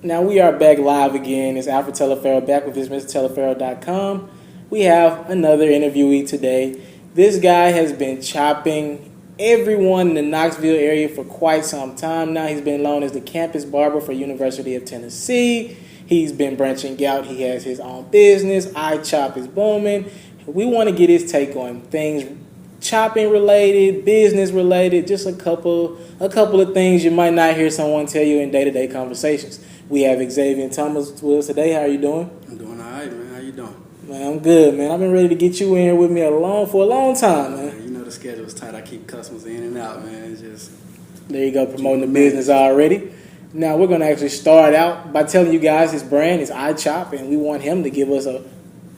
Now we are back live again. It's Alfred Teleferro back with this MrTeleferro.com. We have another interviewee today. This guy has been chopping everyone in the Knoxville area for quite some time now. He's been known as the campus barber for University of Tennessee. He's been branching out. He has his own business. ICHOP is booming. We want to get his take on things chopping related, business related, just a couple of things you might not hear someone tell you in day-to-day conversations. We have Xavian Thomas with us today. How are you doing? I'm doing all right, man. How you doing? Man, I'm good, man. I've been ready to get you in here with me for a long time, man. You know the schedule's tight. I keep customers in and out, man. It's just... There you go, promoting the business already. Now, we're going to actually start out by telling you guys his brand is iChop, and we want him to give us a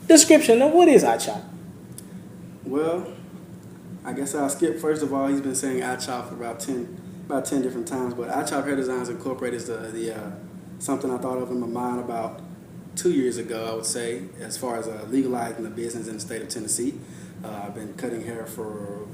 description of what is iChop. Well, I guess I'll skip. First of all, he's been saying iChop for about 10 different times, but iChop Hair Designs Incorporated is something I thought of in my mind about 2 years ago, I would say, as far as legalizing the business in the state of Tennessee. I've been cutting hair for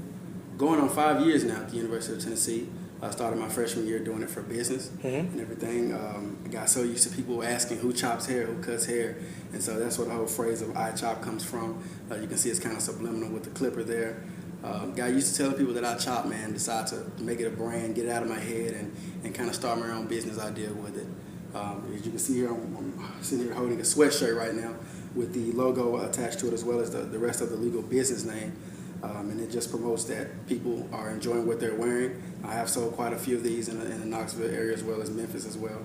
going on 5 years now at the University of Tennessee. I started my freshman year doing it for business and everything. I got so used to people asking who chops hair, who cuts hair, and so that's where the whole phrase of iChop comes from. You can see it's kind of subliminal with the clipper there. Got used to telling people that I chop, man. Decided to make it a brand, get it out of my head, and kind of start my own business idea with it. As you can see here, I'm sitting here holding a sweatshirt right now with the logo attached to it, as well as the rest of the legal business name. And it just promotes that people are enjoying what they're wearing. I have sold quite a few of these in the Knoxville area, as well as Memphis as well.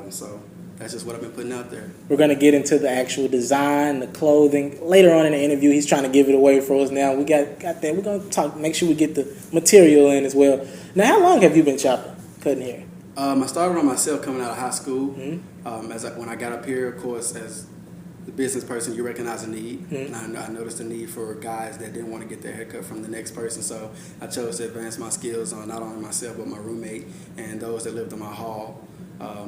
So that's just what I've been putting out there. We're going to get into the actual design, the clothing. Later on in the interview, he's trying to give it away for us now. We got that. We're going to make sure we get the material in as well. Now, how long have you been cutting hair? I started on myself coming out of high school. When I got up here, of course, as the business person, you recognize a need. And I noticed a need for guys that didn't want to get their haircut from the next person. So I chose to advance my skills on not only myself, but my roommate and those that lived in my hall.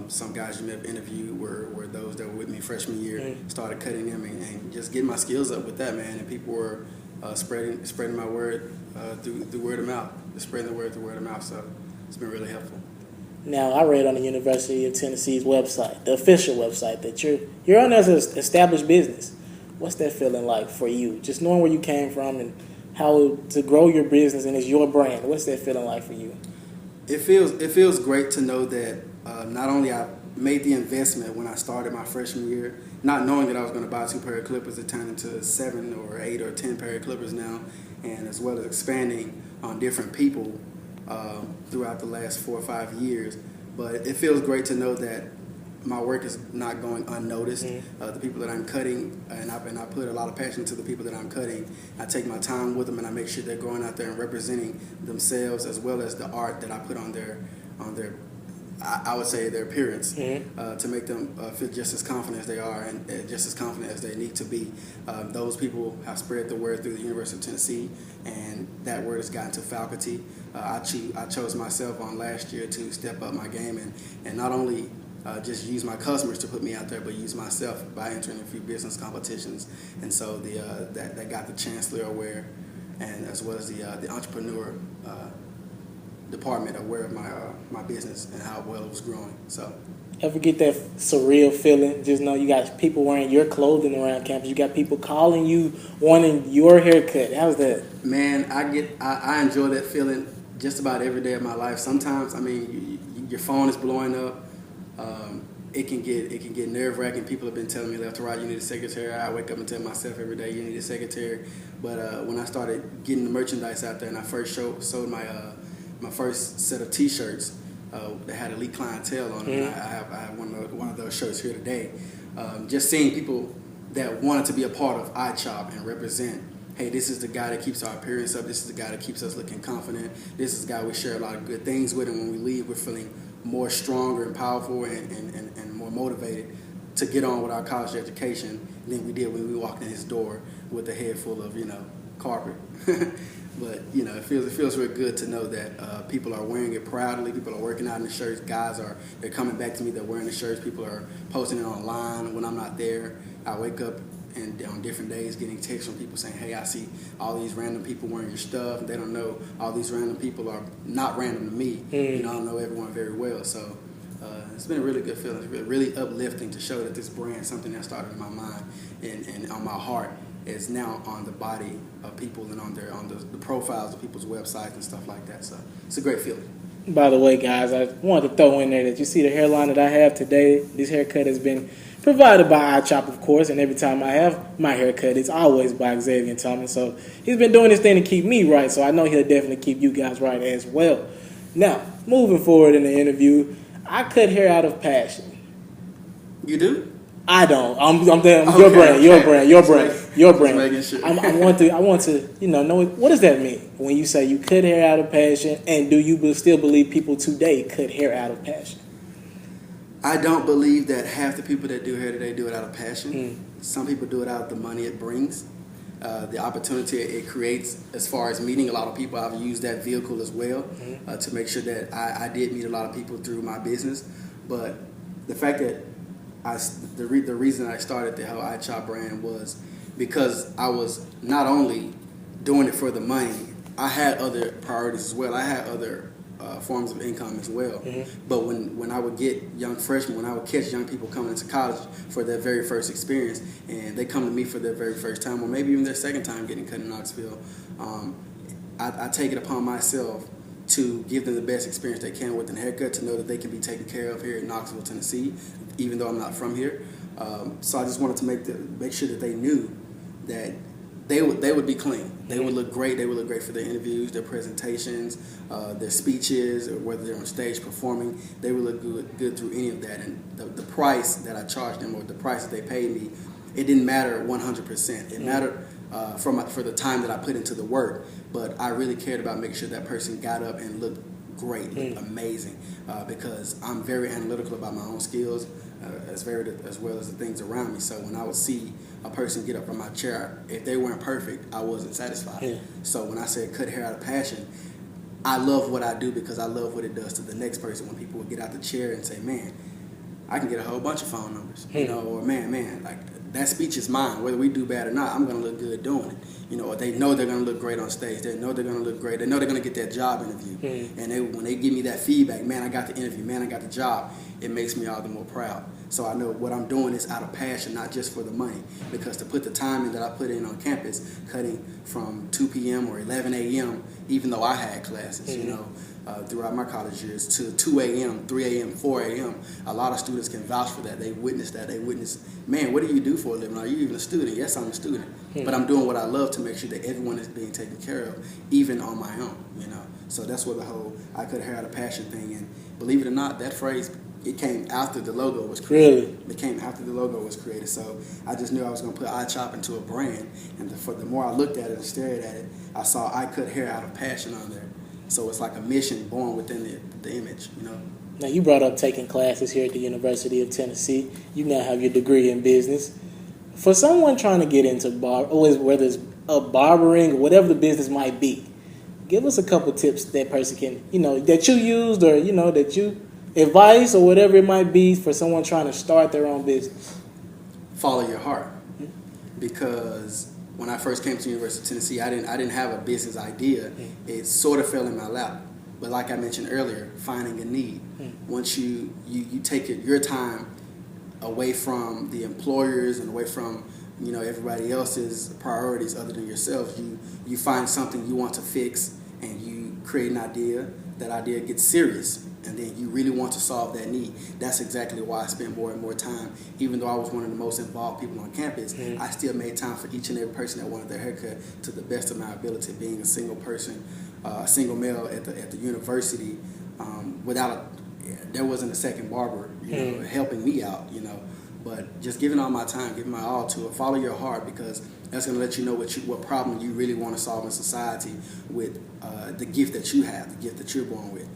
Some guys you may have interviewed were those that were with me freshman year. Started cutting them and just getting my skills up with that, man. And people were spreading my word through word of mouth, spreading the word through word of mouth. So it's been really helpful. Now, I read on the University of Tennessee's website, the official website, that you're on as an established business. What's that feeling like for you? Just knowing where you came from and how to grow your business and it's your brand. What's that feeling like for you? It feels great to know that not only I made the investment when I started my freshman year, not knowing that I was going to buy 2 pair of clippers that turned into 7 or 8 or 10 pair of clippers now, and as well as expanding on different people throughout the last 4 or 5 years. But it feels great to know that my work is not going unnoticed. The people that I'm cutting, and I put a lot of passion into the people that I'm cutting. I take my time with them, and I make sure they're going out there and representing themselves, as well as the art that I put on their I would say their appearance, to make them feel just as confident as they are and just as confident as they need to be. Those people have spread the word through the University of Tennessee, and that word has gotten to faculty. I chose myself on last year to step up my game and not only just use my customers to put me out there, but use myself by entering a few business competitions. And so that got the chancellor aware, and as well as the entrepreneur department aware of my business and how well it was growing. So, ever get that surreal feeling? Just know you got people wearing your clothing around campus. You got people calling you wanting your haircut. How's that? Man, I enjoy that feeling just about every day of my life. Sometimes, I mean, your phone is blowing up. It can get nerve-wracking. People have been telling me left to right, you need a secretary. I wake up and tell myself every day, you need a secretary. But when I started getting the merchandise out there, and I first sold my first set of T-shirts that had elite clientele on them. I have one of those shirts here today. Just seeing people that wanted to be a part of iChop and represent, hey, this is the guy that keeps our appearance up. This is the guy that keeps us looking confident. This is the guy we share a lot of good things with, and when we leave, we're feeling more stronger and powerful and more motivated to get on with our college education than we did when we walked in his door with a head full of, carpet. But, it feels real good to know that people are wearing it proudly. People are working out in the shirts. They're coming back to me. They're wearing the shirts. People are posting it online when I'm not there. I wake up and on different days getting texts from people saying, hey, I see all these random people wearing your stuff. They don't know all these random people are not random to me. I don't know everyone very well. So It's been a really good feeling. It's really uplifting to show that this brand, something that started in my mind and on my heart, is now on the body of people and on the profiles of people's websites and stuff like that. So it's a great feeling. By the way, guys, I wanted to throw in there that you see the hairline that I have today. This haircut has been provided by ICHOP, of course, and every time I have my haircut, it's always by Xavian Thomas. So he's been doing this thing to keep me right, so I know he'll definitely keep you guys right as well. Now, moving forward in the interview, I cut hair out of passion. You do? I don't. I'm Okay, your brand. Making sure. I want to know what does that mean when you say you cut hair out of passion, and do you still believe people today cut hair out of passion? I don't believe that half the people that do hair today do it out of passion. Some people do it out of the money it brings, the opportunity it creates as far as meeting a lot of people. I've used that vehicle as well to make sure that I did meet a lot of people through my business. But the fact that the reason I started the whole ICHOP brand was because I was not only doing it for the money, I had other priorities as well. I had other forms of income as well. But when I would get young freshmen, when I would catch young people coming into college for their very first experience, and they come to me for their very first time, or maybe even their second time getting cut in Knoxville, I take it upon myself to give them the best experience they can with a haircut, to know that they can be taken care of here in Knoxville, Tennessee, even though I'm not from here. So I just wanted to make sure that they knew that they would be clean. They would look great. They would look great for their interviews, their presentations, their speeches, or whether they're on stage performing. They would look good through any of that. And the price that I charged them, or the price that they paid me, it didn't matter 100%. It mattered for the time that I put into the work. But I really cared about making sure that person got up and looked great, looked amazing, because I'm very analytical about my own skills, as well as the things around me. So when I would see a person get up from my chair, if they weren't perfect, I wasn't satisfied. So when I said cut hair out of passion, I love what I do because I love what it does to the next person. When people would get out the chair and say, man, I can get a whole bunch of phone numbers, or man, like that speech is mine. Whether we do bad or not, I'm going to look good doing it. Or they know they're going to look great on stage. They know they're going to look great. They know they're going to get that job interview. And when they give me that feedback, man, I got the interview, man, I got the job, it makes me all the more proud. So I know what I'm doing is out of passion, not just for the money. Because to put the time in that I put in on campus, cutting from 2 p.m. or 11 a.m., even though I had classes, throughout my college years, to 2 a.m., 3 a.m., 4 a.m., a lot of students can vouch for that. They witnessed that. They witnessed, man, what do you do for a living? Are you even a student? Yes, I'm a student. But I'm doing what I love to make sure that everyone is being taken care of, even on my own, So that's what the whole I cut hair out of passion thing. And believe it or not, that phrase, it came after the logo was created. Really? It came after the logo was created. So I just knew I was going to put ICHOP into a brand. And the more I looked at it and stared at it, I saw I cut hair out of passion on there. So it's like a mission born within the image, Now, you brought up taking classes here at the University of Tennessee. You now have your degree in business. For someone trying to get into whether it's barbering or whatever the business might be, give us a couple tips that person can, that you used, or, that you advice or whatever it might be for someone trying to start their own business. Follow your heart. Because when I first came to the University of Tennessee, I didn't have a business idea. It sort of fell in my lap. But like I mentioned earlier, finding a need. Once you take your time away from the employers and away from everybody else's priorities other than yourself, you find something you want to fix, and you create an idea. That idea gets serious, and then you really want to solve that need. That's exactly why I spent more and more time. Even though I was one of the most involved people on campus, I still made time for each and every person that wanted their haircut to the best of my ability. Being a single person, a single male at the university, there wasn't a second barber, helping me out, But just giving all my time, giving my all to it. Follow your heart, because that's going to let you know what problem you really want to solve in society with the gift that you have, the gift that you're born with.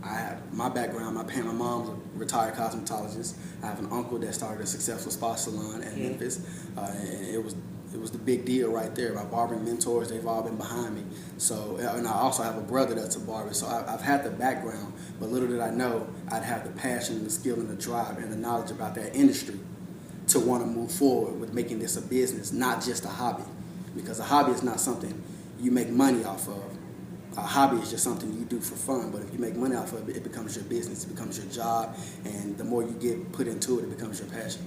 I have my background. My mom's a retired cosmetologist. I have an uncle that started a successful spa salon in Memphis, and it was the big deal right there. My barbering mentors, they've all been behind me. So, and I also have a brother that's a barber. So I've had the background, but little did I know I'd have the passion and the skill and the drive and the knowledge about that industry to want to move forward with making this a business, not just a hobby. Because a hobby is not something you make money off of. a hobby is just something you do for fun. But if you make money off of it, it becomes your business, it becomes your job, and the more you get put into it, it becomes your passion.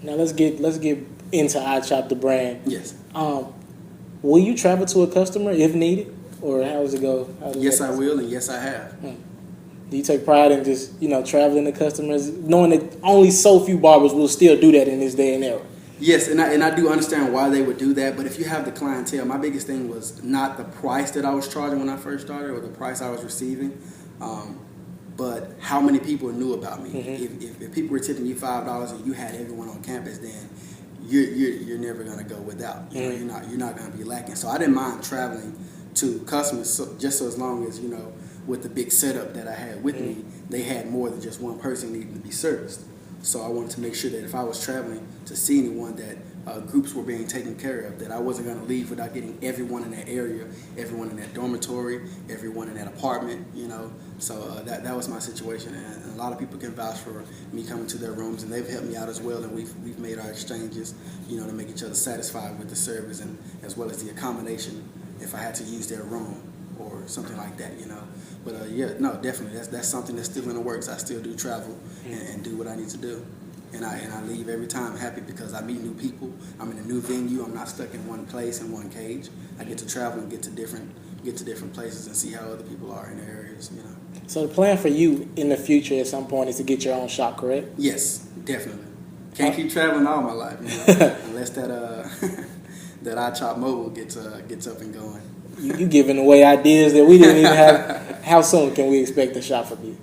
Now let's get into ICHOP, the brand. Yes. Will you travel to a customer if needed, or how does it go? Yes, I will, and yes, I have. Do you take pride in just traveling to customers, knowing that only so few barbers will still do that in this day and era? Yes, and I do understand why they would do that, but if you have the clientele, my biggest thing was not the price that I was charging when I first started or the price I was receiving, but how many people knew about me. Mm-hmm. If people were tipping you $5 and you had everyone on campus, then you're never going to go without. You're not going to be lacking. So I didn't mind traveling to customers just as long as, with the big setup that I had with me, they had more than just one person needing to be serviced. So I wanted to make sure that if I was traveling to see anyone, that groups were being taken care of, that I wasn't going to leave without getting everyone in that area, everyone in that dormitory, everyone in that apartment, So that was my situation, and a lot of people can vouch for me coming to their rooms, and they've helped me out as well, and we've made our exchanges, to make each other satisfied with the service and as well as the accommodation if I had to use their room or something like that, But definitely that's something that's still in the works. I still do travel and do what I need to do, and I leave every time happy because I meet new people. I'm in a new venue. I'm not stuck in one place in one cage. I get to travel and get to different places and see how other people are in their areas. So the plan for you in the future at some point is to get your own shop, correct? Yes, definitely. Can't keep traveling all my life, unless that that ICHOP Mobile gets up and going. You giving away ideas that we didn't even have. How soon can we expect the shop from you?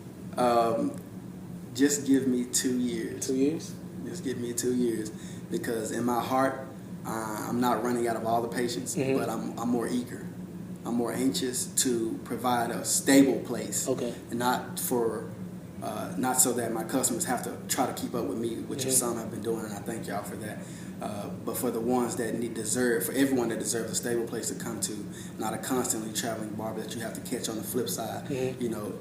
Just give me 2 years. 2 years? Just give me 2 years, because in my heart, I'm not running out of all the patience, but I'm more eager. I'm more anxious to provide a stable place, and not so that my customers have to try to keep up with me, which some have been doing, and I thank y'all for that. But for the ones that for everyone that deserves a stable place to come to, not a constantly traveling barber that you have to catch on the flip side.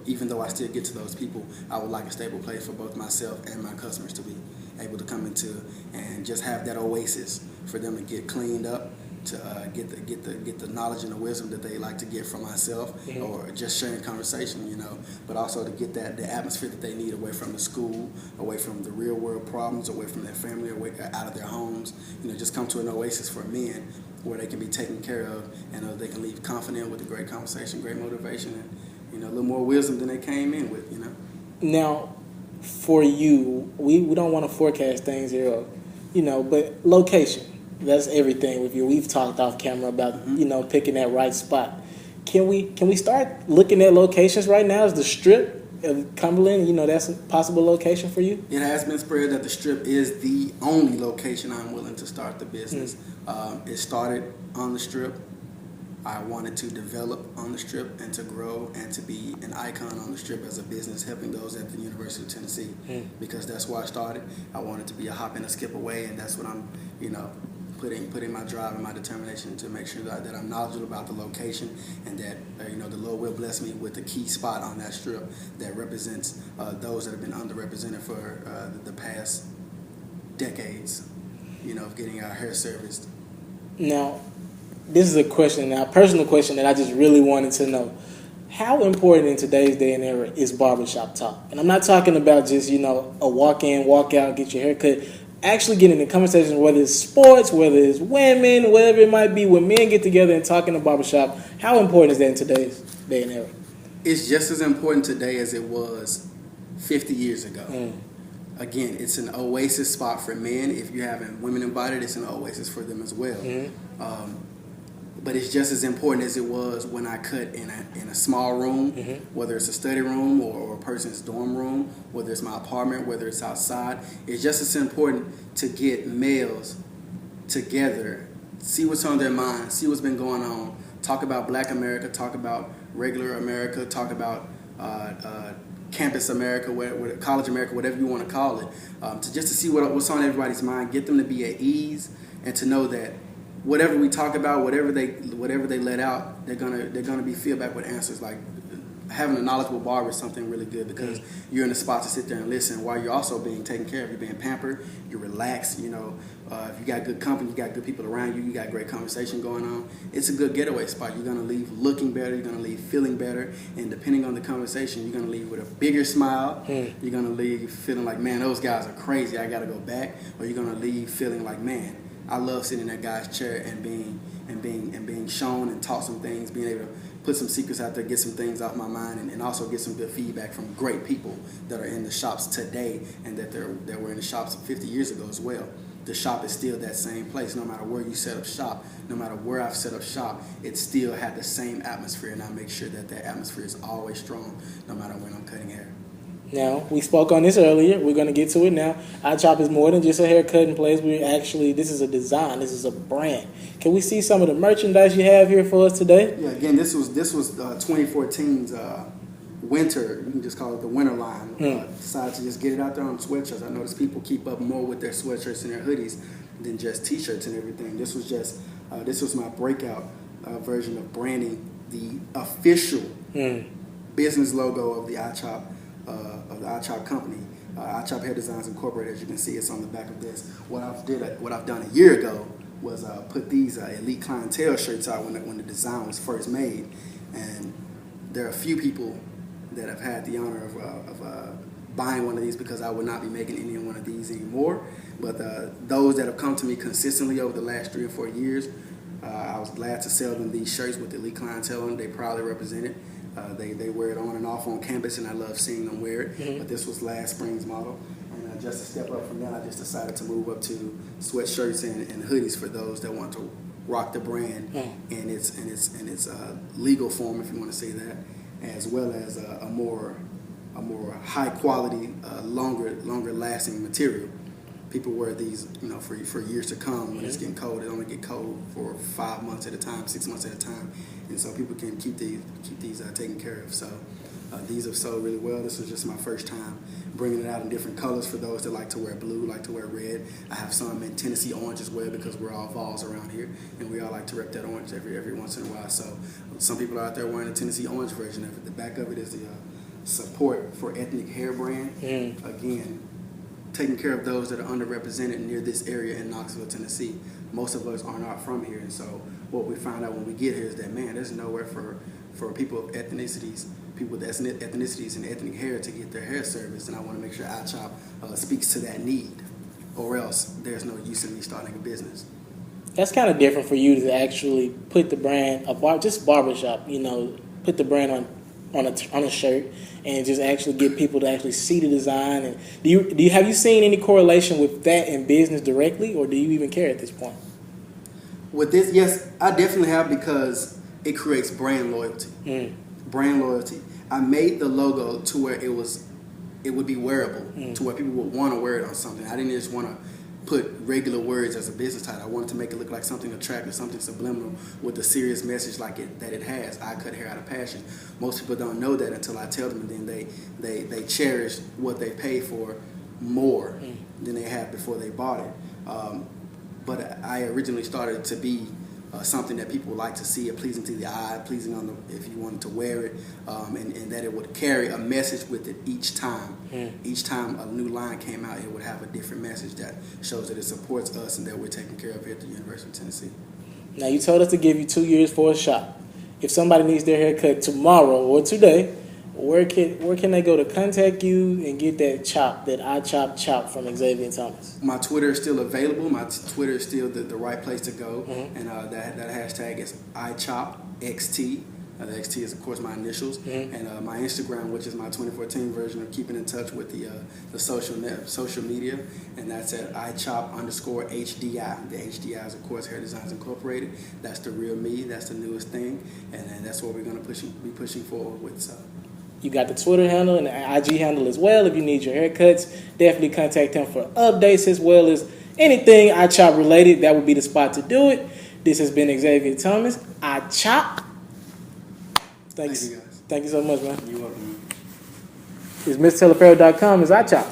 Even though I still get to those people, I would like a stable place for both myself and my customers to be able to come into and just have that oasis for them to get cleaned up, to get the knowledge and the wisdom that they like to get from myself, or just sharing conversation, but also to get the atmosphere that they need away from the school, away from the real world problems, away from their family, away out of their homes, just come to an oasis for men where they can be taken care of, and they can leave confident with a great conversation, great motivation, and a little more wisdom than they came in with. Now, for you, we don't want to forecast things here, but location. That's everything with you. We've talked off camera about picking that right spot. Can we start looking at locations right now? Is the Strip of Cumberland, that's a possible location for you? It has been spread that the Strip is the only location I'm willing to start the business. It started on the Strip. I wanted to develop on the Strip and to grow and to be an icon on the Strip as a business, helping those at the University of Tennessee, because that's where I started. I wanted to be a hop and a skip away, and that's what I'm, putting my drive and my determination to make sure that I'm knowledgeable about the location, and that the Lord will bless me with a key spot on that Strip that represents those that have been underrepresented for the past decades, of getting our hair serviced. Now, this is a personal question that I just really wanted to know. How important in today's day and era is barbershop talk? And I'm not talking about just, a walk in, walk out, get your hair cut. Actually getting in conversations, whether it's sports, whether it's women, whatever it might be, when men get together and talk in a barbershop, how important is that in today's day and era? It's just as important today as it was 50 years ago. Again, it's an oasis spot for men. If you're having women invited, it's an oasis for them as well. But it's just as important as it was when I cut in a small room, whether it's a study room or a person's dorm room, whether it's my apartment, whether it's outside. It's just as important to get males together, see what's on their mind, see what's been going on, talk about Black America, talk about regular America, talk about campus America, college America, whatever you want to call it, to see what's on everybody's mind, get them to be at ease, and to know that whatever we talk about, whatever they let out, they're gonna be filled back with answers. Like having a knowledgeable barber is something really good because you're in the spot to sit there and listen while you're also being taken care of. You're being pampered. You're relaxed. You know, if you got good company, you got good people around you, you got great conversation going on. It's a good getaway spot. You're gonna leave looking better. You're gonna leave feeling better. And depending on the conversation, you're gonna leave with a bigger smile. You're gonna leave feeling like, man, those guys are crazy. I gotta go back. Or you're gonna leave feeling like, man, I love sitting in that guy's chair and being shown and taught some things, being able to put some secrets out there, get some things off my mind, and also get some good feedback from great people that are in the shops today and that were in the shops 50 years ago as well. The shop is still that same place. No matter where you set up shop, no matter where I've set up shop, it still had the same atmosphere, and I make sure that atmosphere is always strong no matter when I'm cutting hair. Now, we spoke on this earlier. We're going to get to it now. ICHOP is more than just a haircutting place. This is a design. This is a brand. Can we see some of the merchandise you have here for us today? Yeah, again, this was 2014's winter. You can just call it the winter line. Decided to just get it out there on sweatshirts. I noticed people keep up more with their sweatshirts and their hoodies than just T-shirts and everything. This was my breakout version of branding the official business logo of the ICHOP. Of the ICHOP company, ICHOP Hair Designs Incorporated. As you can see, it's on the back of this. What I've done a year ago was put these elite clientele shirts out when the design was first made, and there are a few people that have had the honor of buying one of these because I would not be making any one of these anymore. But those that have come to me consistently over the last 3 or 4 years, I was glad to sell them these shirts with elite clientele, and they proudly represent it. They wear it on and off on campus, and I love seeing them wear it. But this was last spring's model, and just to step up from that, I just decided to move up to sweatshirts and hoodies for those that want to rock the brand in its legal form, if you want to say that, as well as a more high quality, longer lasting material. People wear these, for years to come. When it's getting cold, it only get cold for 5 months at a time, 6 months at a time, and so people can keep these taken care of. So these have sold really well. This was just my first time bringing it out in different colors for those that like to wear blue, like to wear red. I have some in Tennessee orange as well because we're all Vols around here, and we all like to rep that orange every once in a while. So some people are out there wearing the Tennessee orange version of it. The back of it is the support for ethnic hair brand. Again, taking care of those that are underrepresented near this area in Knoxville, Tennessee. Most of us are not from here, and so what we find out when we get here is that, man, there's nowhere for people of ethnicities, people with ethnicities and ethnic hair to get their hair serviced, and I want to make sure ICHOP speaks to that need, or else there's no use in me starting a business. That's kind of different for you to actually put the brand, just barbershop, put the brand on a shirt and just actually get people to actually see the design. And have you seen any correlation with that in business directly, or do you even care at this point? With this, yes, I definitely have, because it creates brand loyalty. Brand loyalty. I made the logo to where it would be wearable, to where people would want to wear it on something. I didn't just want to put regular words as a business title. I wanted to make it look like something attractive, something subliminal with a serious message that it has. I cut hair out of passion. Most people don't know that until I tell them, and then they cherish what they pay for more than they had before they bought it. But I originally started to be something that people would like to see, pleasing to the eye, pleasing if you wanted to wear it, and that it would carry a message with it each time. Each time a new line came out, it would have a different message that shows that it supports us and that we're taken care of here at the University of Tennessee. Now, you told us to give you 2 years for a shop. If somebody needs their haircut tomorrow or today, where can they go to contact you and get that ICHOP from Xavian Thomas? My Twitter is still available. My Twitter is still the right place to go, and that hashtag is ICHOPXT. The XT is, of course, my initials, and my Instagram, which is my 2014 version of keeping in touch with the social media, and that's at ICHOP_HDI. The HDI is, of course, Hair Designs Incorporated. That's the real me. That's the newest thing, and that's what we're going to be pushing forward with. So. You got the Twitter handle and the IG handle as well. If you need your haircuts, definitely contact him for updates as well as anything ICHOP related. That would be the spot to do it. This has been Xavian Thomas, ICHOP. Thanks. Thank you, guys. Thank you so much, man. You're welcome. It's MrTeleferro.com. It's ICHOP.